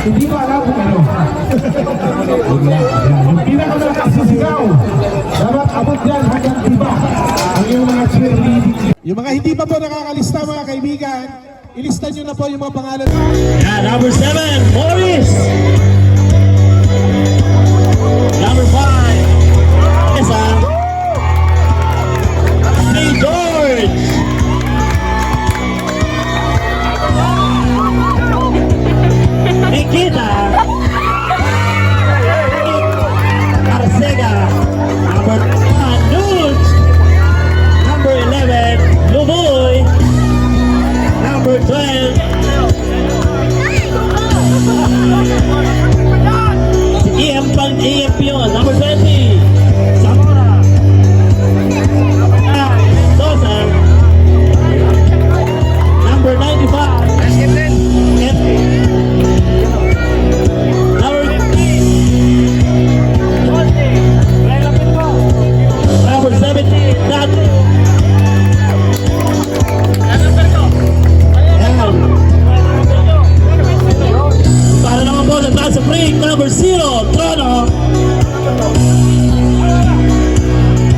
Hindi ba alam kung ano? Yung pinakamalakas sa sigaw. Dapat abot yan hanggang iba. Ang iyong mga cheerleading. Yung mga hindi pa po nakakalista mga kaibigan, ilista nyo na po yung mga pangalan. Yeah, number 7, Morris. Number 5, Esa. St. George. Nikita. Arcega. Number 1, Nudes. Number 11, Luboy. Number 12, EMP yun. Number 20, Zamora. Sosa. Number 95, Epi. Number 15, number 17, Dati. Para naman po sa taas sa break, number 0, Trono.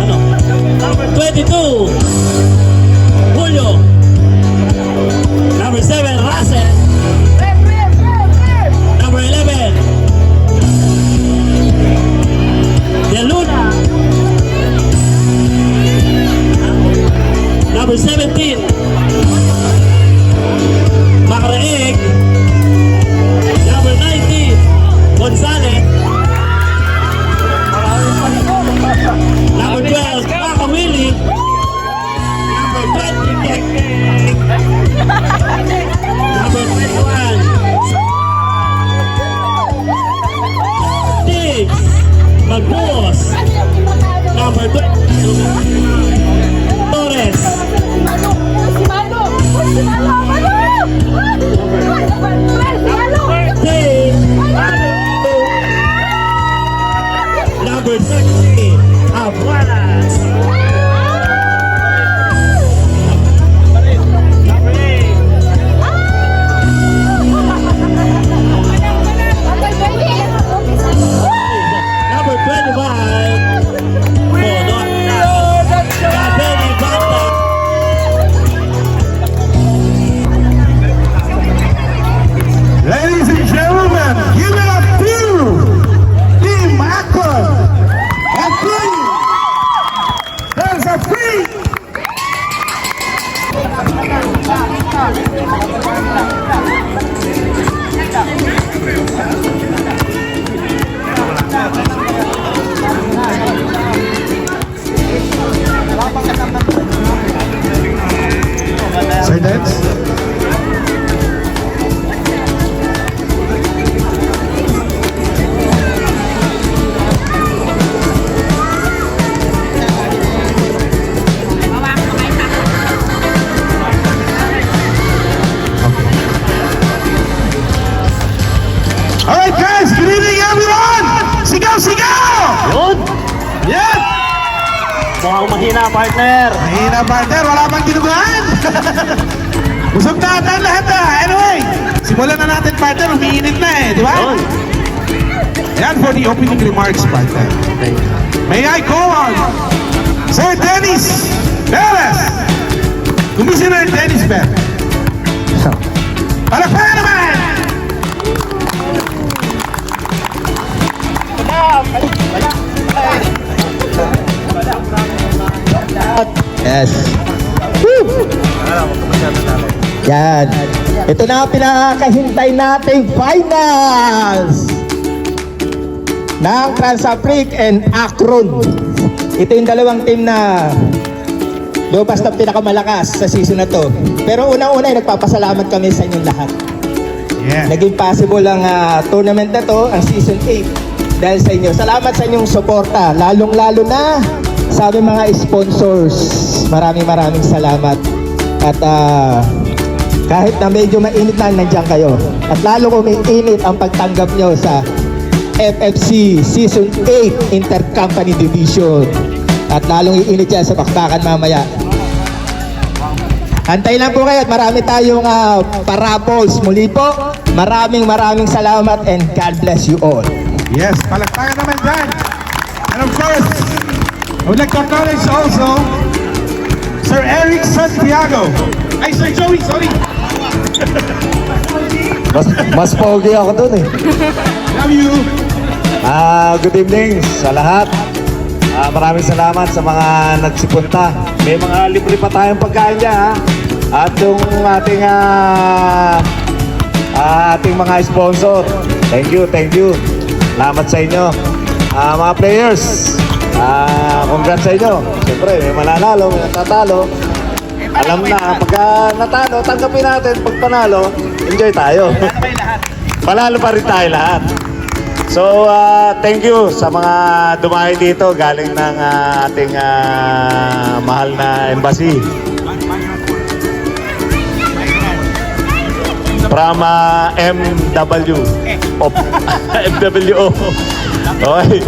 Ano? 22, Julio. Number 7, Russell. Number 11, De Luna. Number 17, Macraeg. Number 19, Gonzalez. Number 12, Kaka Willie. Number 20, Kek. Number 21, Tig Magbuos. Number 20, Torres. Tig. Number 30, Abuelas. Number 8, number 25, Gabeli Banda. Ladies and gentlemen, give it up to Team Akron and Team There's a Free. Sir Dance? Alright guys, good evening everyone! Sigaw, sigaw! Yun! Yan! Mukhang mahina, partner. Mahina partner, wala pang dinuguan! Busog na ata ang lahat na! Anyway, simulan na natin partner, umiinit na eh, di ba? Yun. Yan for the opening remarks partner. May I call on Sir Dennis Perez! Commissioner Dennis Perez. Palakpakan naman! Yes. Woo! Yan. Ito na ang pinakahintay nating finals ng Trans-Afrique and Akron. Ito yung dalawang team na lumabas na pinakamalakas sa season na to. Pero unang-una ay nagpapasalamat kami sa inyong lahat. Yeah. Naging possible ang tournament na to, ang season 8, dahil sa inyo. Salamat sa inyong suporta, lalong-lalo na sa aming mga sponsors. Maraming salamat. At kahit na medyo mainit na, nandiyan kayo. At lalo umiinit ang pagtanggap nyo sa FFC Season 8 Intercompany Division. At lalong iinit yan sa bakbakan mamaya. Antay lang po kayo at marami tayong parables. Muli po, Maraming salamat and God bless you all. Yes, palagpakan naman dyan. And of course, I would like to acknowledge also Sir Eric Santiago. Ay, Sir Joey, sorry. Mas pogi ako dun eh. Love you. Good evening sa lahat. Maraming salamat sa mga nagsipunta. May mga libre pa tayong pagkain dyan ha. At yung ating mga sponsor. Thank you. Salamat sa inyo. Mga players, congrats sa inyo. Siyempre, may mananalo, may natatalo. Alam na, pagka natalo, tanggapin natin. Pag panalo, enjoy tayo. Panalo pa rin tayo lahat. So, thank you sa mga dumayo dito galing ng ating mahal na embassy. From MW of MWO. Okay.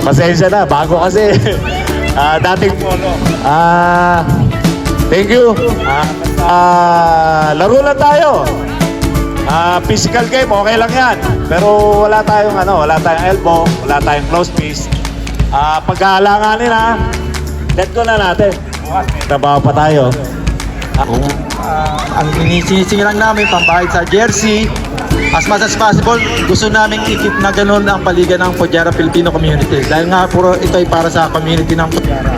Pasensya na, bago kasi. Dating polo. Thank you. Laro lang tayo. Physical game, okay lang yan. Pero wala tayong elbow, wala tayong close fist. Pagkahalanganin let go na natin. Trabaho pa tayo. Ang sinisingin lang namin pambayad sa jersey. As much as possible, gusto namin ikip na ganun ang paligan ng Pojara Filipino community. Dahil nga puro ito ay para sa community ng Pojara.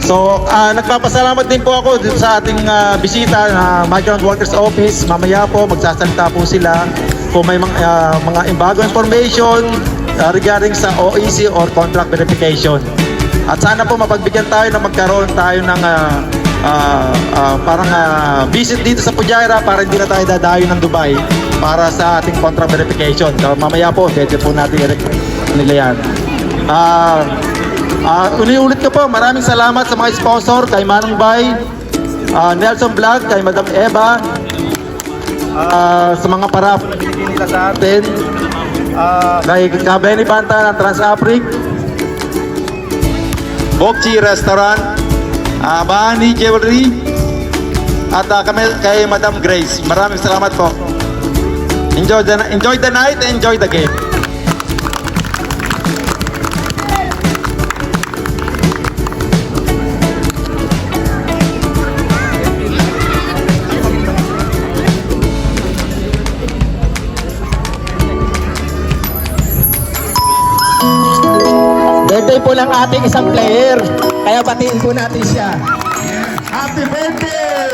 So, nagpapasalamat din po ako dito sa ating bisita na Migrant Workers Office. Mamaya po, magsasalita po sila kung may mga bago information regarding sa OEC or contract verification. At sana po mapagbigyan tayo na magkaroon tayo ng visit dito sa Pujaira para hindi na tayo dadayo ng Dubai para sa ating contract verification. So, mamaya po, pwede po natin i-request nila yan. Ulit ko po, maraming salamat sa mga sponsor, kay Manong Bay, Nelson Vlog, kay Madam Eva, sa mga para nila sa atin, kay Benny Banta ng Trans-Afric, Bokchi Restaurant, Bahani Jewelry, at kay Madam Grace. Maraming salamat po. Enjoy the night, enjoy the game. Birthday po ng ating isang player. Kaya batiin po natin siya. Happy birthday,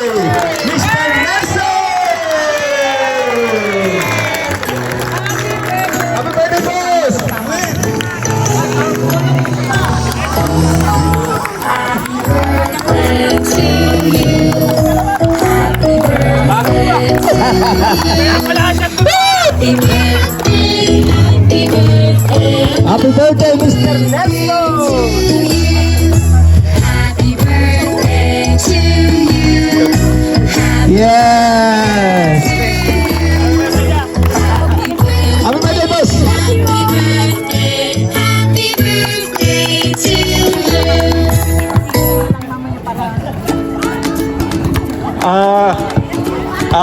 Mr. Nelson! Happy birthday, boss! Happy birthday, Mr. Nelson! Yes! Happy birthday, boss!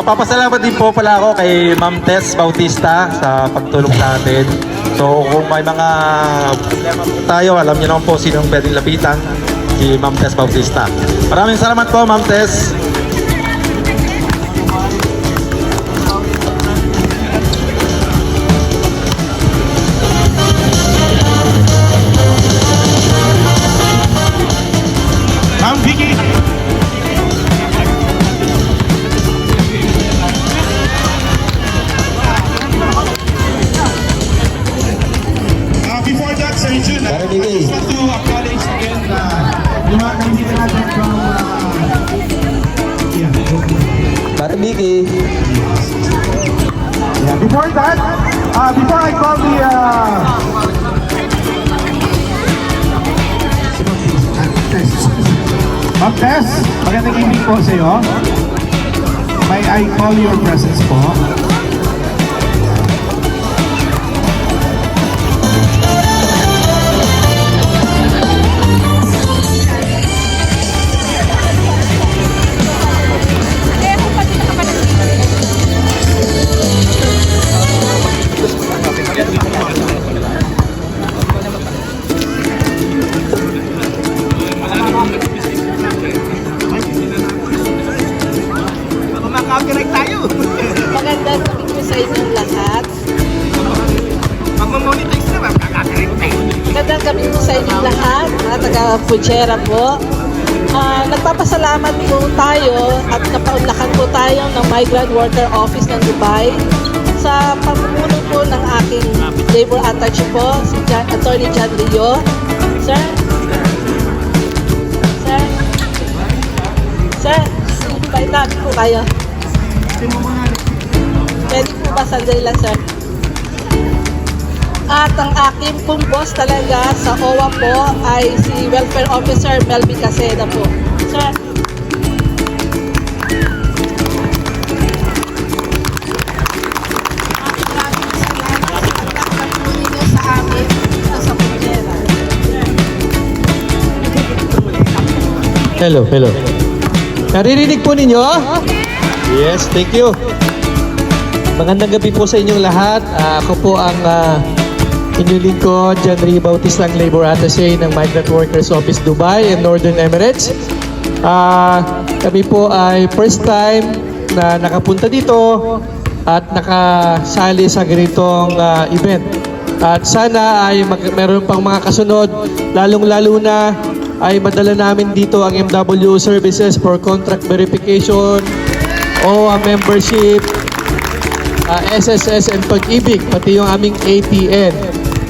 Papasalamat din po pala ako kay Ma'am Tess Bautista sa pagtulong sa atin. So kung may mga problema po tayo, alam niyo naman po sinong pwedeng lapitan, si Ma'am Tess Bautista. Maraming salamat po, Ma'am Tess. Ma'am Vicky. Before that, Sir Jun, I just want to acknowledge again yung mga kaibigan natin from Pare Vicky. yeah. Before that, before I call the Ma'am Tess, magandang evening po sa iyo. May I call your presence po? Pujera po. Nagpapasalamat po tayo at napaunlakan po tayo ng Migrant Worker Office ng Dubai sa pamumuno po ng aking labor attaché po, si Attorney John Rio. Sir? Sir? Sir? Invite po kayo. Pwede po ba sandali lang, sir? At ang aking pong boss talaga sa OWA po ay si Welfare Officer Melvin Caseda po. Sir? Hello. Naririnig po ninyo? Yes, thank you. Magandang gabi po sa inyong lahat. Ako po ang inyong lingkod, John Rio Bautista, ang Labor Attaché ng Migrant Workers Office Dubai and Northern Emirates. Kami po ay first time na nakapunta dito at nakasali sa ganitong event. At sana ay meron pang mga kasunod, lalong-lalo na ay madala namin dito ang MW services for contract verification o membership, SSS and pag-ibig, pati yung aming ATN.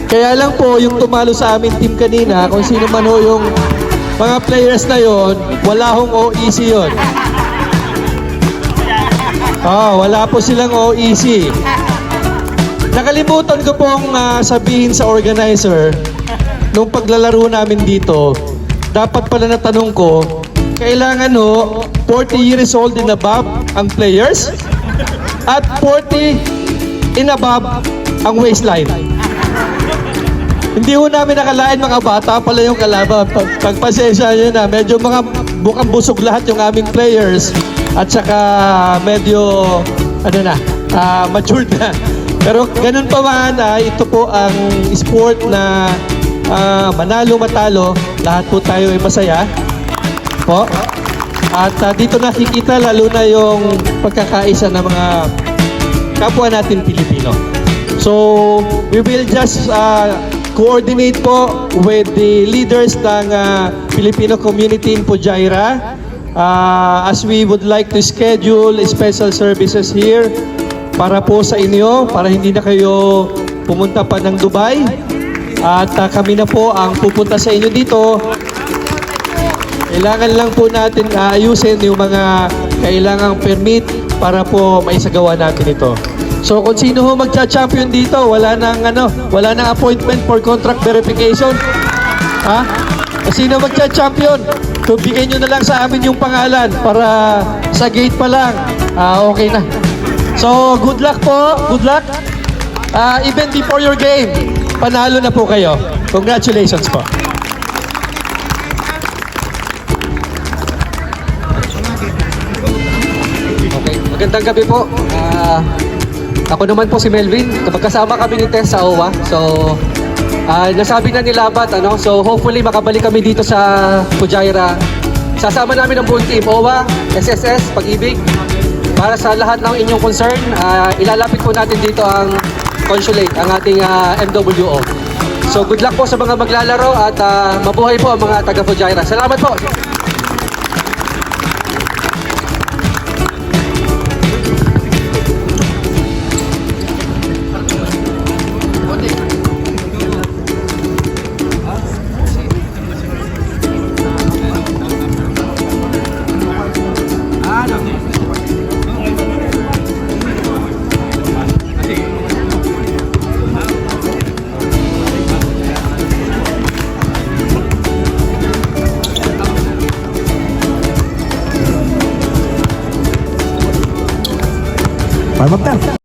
Kaya lang po, yung tumalo sa aming team kanina, kung sino man ho yung mga players na yon, wala hong OEC yon. Wala po silang OEC. Nakalimutan ko pong sabihin sa organizer, nung paglalaro namin dito, dapat pala natanong ko, kailangan 40 years old and above ang players at 40 and above ang waistline. Hindi ho namin nakalain mga bata pala yung kalaban. Pagpasensya nyo na, medyo mga bukang busog lahat yung aming players at saka medyo matured na. Pero ganun pa man, ito po ang sport na manalo matalo, lahat po tayo ay masaya po. At dito nakikita lalo na yung pagkakaisa ng mga kapwa natin Pilipino. So we will just coordinate po with the leaders ng Filipino community in Pujairah as we would like to schedule special services here para po sa inyo, para hindi na kayo pumunta pa ng Dubai. At kami na po ang pupunta sa inyo dito. Kailangan lang po natin ayusin yung mga kailangang permit para po maisagawa natin ito. So kung sino ho magcha-champion dito, wala nang appointment for contract verification. Kung sino magcha-champion, so bigay nyo na lang sa amin yung pangalan para sa gate pa lang. Okay na. So good luck po, good luck. Even before your game, panalo na po kayo. Congratulations po. Okay, magandang gabi po. Ako naman po si Melvin. Magkasama kami ni Tess sa OWA. So, nasabi na nila so hopefully makabalik kami dito sa Pujairah. Sasama namin ang buong team, OWA, SSS, Pag-ibig. Para sa lahat ng inyong concern, ilalapit po natin dito ang consulate, ang ating MWO. So good luck po sa mga maglalaro at mabuhay po ang mga taga Pujairah. Salamat po! Magta.